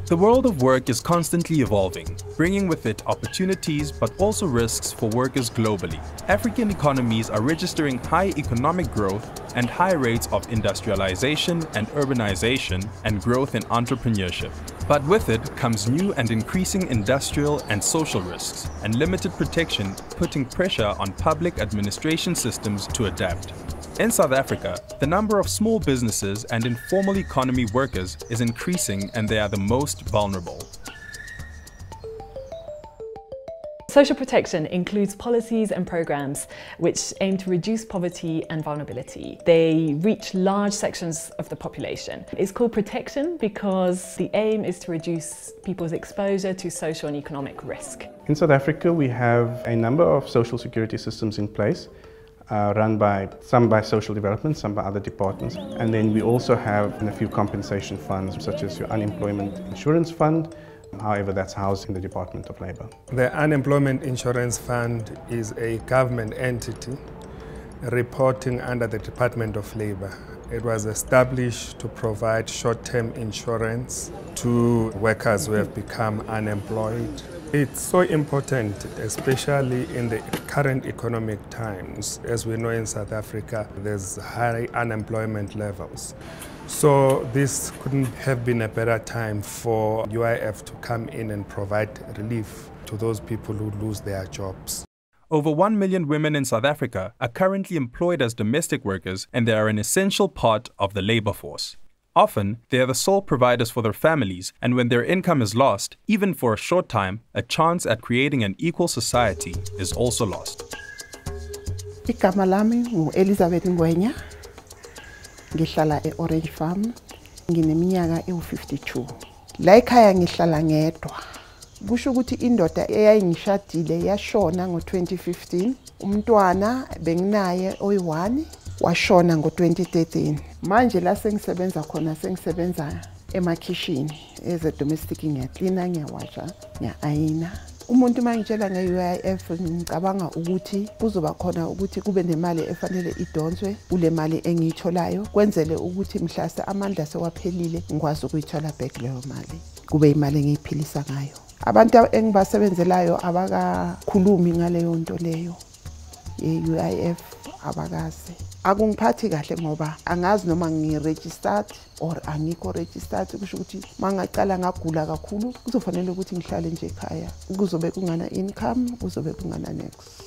The world of work is constantly evolving, bringing with it opportunities but also risks for workers globally. African economies are registering high economic growth and high rates of industrialization and urbanization and growth in entrepreneurship. But with it comes new and increasing industrial and social risks and limited protection, putting pressure on public administration systems to adapt. In South Africa, the number of small businesses and informal economy workers is increasing, and they are the most vulnerable. Social protection includes policies and programs which aim to reduce poverty and vulnerability. They reach large sections of the population. It's called protection because the aim is to reduce people's exposure to social and economic risk. In South Africa, we have a number of social security systems in place, run by some by social development, some by other departments. And then we also have a few compensation funds, such as your unemployment insurance fund. However, that's housed in the Department of Labour. The Unemployment Insurance Fund is a government entity reporting under the Department of Labour. It was established to provide short-term insurance to workers who have become unemployed. It's so important, especially in the current economic times. As we know, in South Africa, there's high unemployment levels. So this couldn't have been a better time for UIF to come in and provide relief to those people who lose their jobs. Over 1 million women in South Africa are currently employed as domestic workers, and they are an essential part of the labor force. Often, they are the sole providers for their families, and when their income is lost, even for a short time, a chance at creating an equal society is also lost. Igama lami ngu-Elizabeth Ngwenya, ngihlala e-Orange Farm, ngineminyaka ewu-52. La ekhaya ngihlala ngedwa. Kusho ukuthi indoda eyayingishadile yashona ngo-2015. Umntwana benginaye oyi-1 washona ngo-2013. Manje la sengisebenza khona sengisebenza emakhishini as a domestic, ngiyacleana, ngiyawasha, ngiya-ayina. Umuntu mangitshela nge-UIF ngicabanga ukuthi kuzoba khona ukuthi kube nemali efanele idonswe kule mali engiyitholayo kwenzele ukuthi mhlase amandla sewaphelile ngikwazi ukuyithola back leyo mali kube imali engiyiphilisa ngayo. Abantu engibasebenzelayo abakakhulumi ngaleyo nto leyo ye-UIF abakazi. Akungiphathi kahle ngoba angazi noma ngi-registered or angikho registered, kusho ukuthi mangaqala ngagula kakhulu kuzofanele ukuthi ngihlale nje ekhaya, kuzobe kungana income, kuzobe kungana next.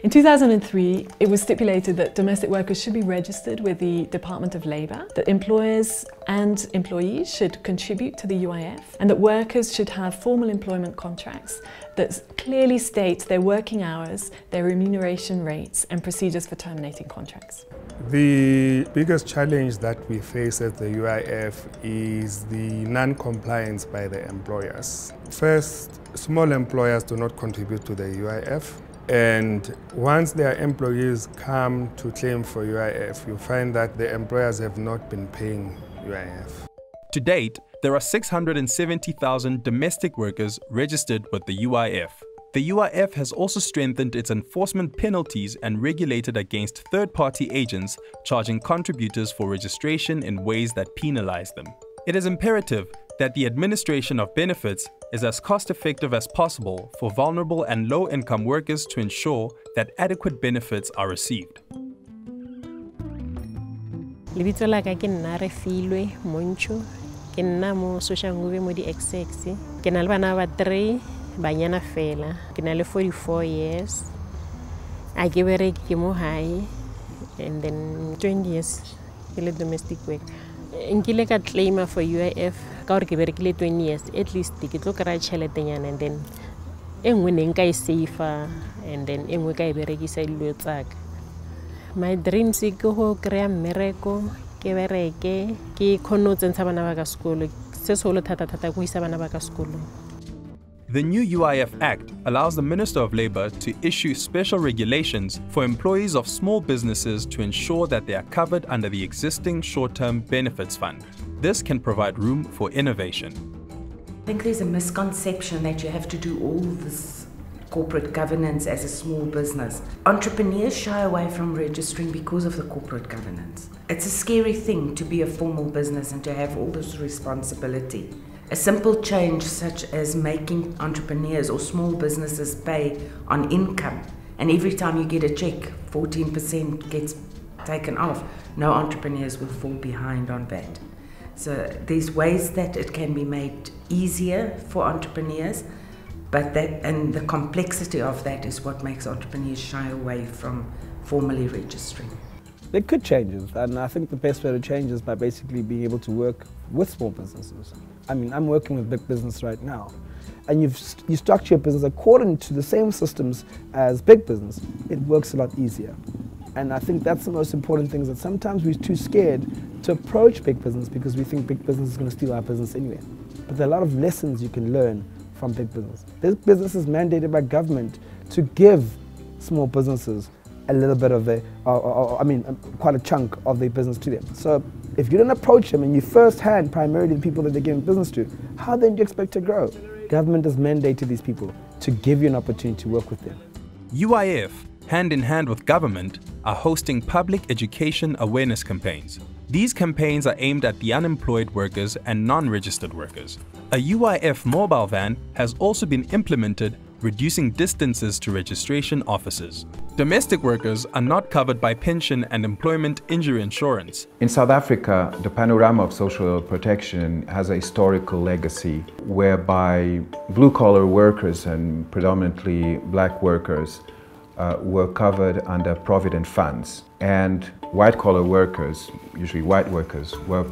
In 2003, it was stipulated that domestic workers should be registered with the Department of Labour, that employers and employees should contribute to the UIF, and that workers should have formal employment contracts that clearly state their working hours, their remuneration rates, and procedures for terminating contracts. The biggest challenge that we face at the UIF is the non-compliance by the employers. First, small employers do not contribute to the UIF. And once their employees come to claim for UIF, you find that the employers have not been paying UIF. To date, there are 670,000 domestic workers registered with the UIF. The UIF has also strengthened its enforcement penalties and regulated against third-party agents charging contributors for registration in ways that penalize them. It is imperative that the administration of benefits is as cost-effective as possible for vulnerable and low-income workers to ensure that adequate benefits are received. Lebitso la ka ke nna Refilwe Moncho, ke nna mo social ngube mo di XX. Ke na le bana ba 3 banyana fela. Ke na le 44 years. A ke bereke ke mo hae, and then 20 years ke le domestic work. Nkile ka claim for UIF ka hore ke berekile 20 years, at least ke tlo kry tšheletenyana, and then engwe ne nka e safer, and then engwe ka e berekisa dilo tsaka. My dreams ke go kry mmereko, ke bereke, ke kgone go tsentsha bana ba ka sekolo. Se solo thata-thata go isa bana ba ka sekolo. The new Uif Act allows the Minister of Labour to issue special regulations for employees of small businesses to ensure that they are covered under the existing short-term benefits fund. This can provide room for innovation. I think there's a misconception that you have to do all this corporate governance as a small business. Entrepreneurs shy away from registering because of the corporate governance. It's a scary thing to be a formal business and to have all this responsibility. A simple change such as making entrepreneurs or small businesses pay on income, and every time you get a check, 14% gets taken off. No entrepreneurs will fall behind on that. So there's ways that it can be made easier for entrepreneurs, but and the complexity of that is what makes entrepreneurs shy away from formally registering. There could changes, and I think the best way to change is by basically being able to work with small businesses. I mean, I'm working with big business right now, and you structure your business according to the same systems as big business. It works a lot easier. And I think that's the most important thing, is that sometimes we're too scared to approach big business because we think big business is going to steal our business anyway. But there are a lot of lessons you can learn from big business. Big business is mandated by government to give small businesses a little bit of quite a chunk of their business to them. So if you don't approach them and you first-hand primarily the people that they're giving business to, how then do you expect to grow? Government has mandated these people to give you an opportunity to work with them. UIF, hand in hand with government, are hosting public education awareness campaigns. These campaigns are aimed at the unemployed workers and non-registered workers. A UIF mobile van has also been implemented, reducing distances to registration offices. Domestic workers are not covered by pension and employment injury insurance. In South Africa, the panorama of social protection has a historical legacy whereby blue-collar workers and predominantly black workers were covered under provident funds, and white-collar workers, usually white workers, were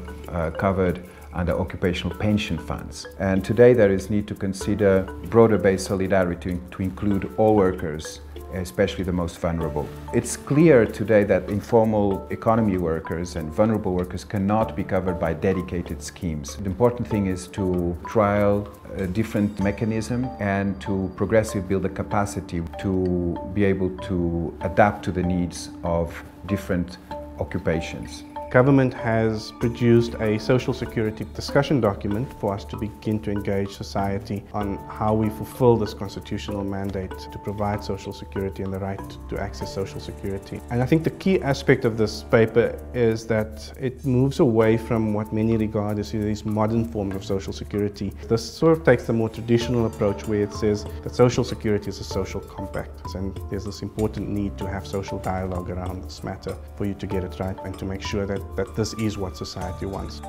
covered under occupational pension funds. And today there is need to consider broader-based solidarity to include all workers, especially the most vulnerable. It's clear today that informal economy workers and vulnerable workers cannot be covered by dedicated schemes. The important thing is to trial a different mechanism and to progressively build the capacity to be able to adapt to the needs of different occupations. Government has produced a social security discussion document for us to begin to engage society on how we fulfill this constitutional mandate to provide social security and the right to access social security. And I think the key aspect of this paper is that it moves away from what many regard as these modern forms of social security. This sort of takes the more traditional approach where it says that social security is a social compact, and there's this important need to have social dialogue around this matter for you to get it right and to make sure that this is what society wants.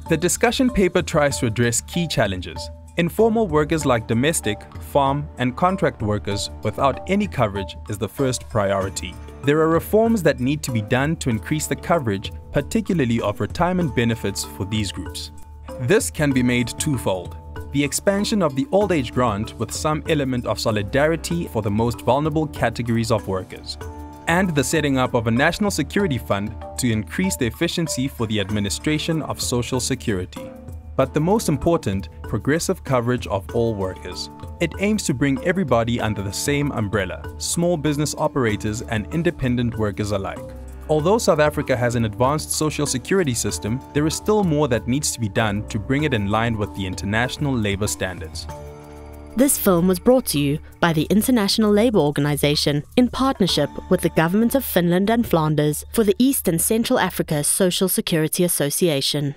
The discussion paper tries to address key challenges. Informal workers like domestic, farm, and contract workers without any coverage is the first priority. There are reforms that need to be done to increase the coverage, particularly of retirement benefits for these groups. This can be made twofold: the expansion of the old age grant with some element of solidarity for the most vulnerable categories of workers, and the setting up of a national security fund to increase the efficiency for the administration of Social Security. But the most important, progressive coverage of all workers. It aims to bring everybody under the same umbrella, small business operators and independent workers alike. Although South Africa has an advanced social security system, there is still more that needs to be done to bring it in line with the international labor standards. This film was brought to you by the International Labour Organization in partnership with the Government of Finland and Flanders for the East and Central Africa Social Security Association.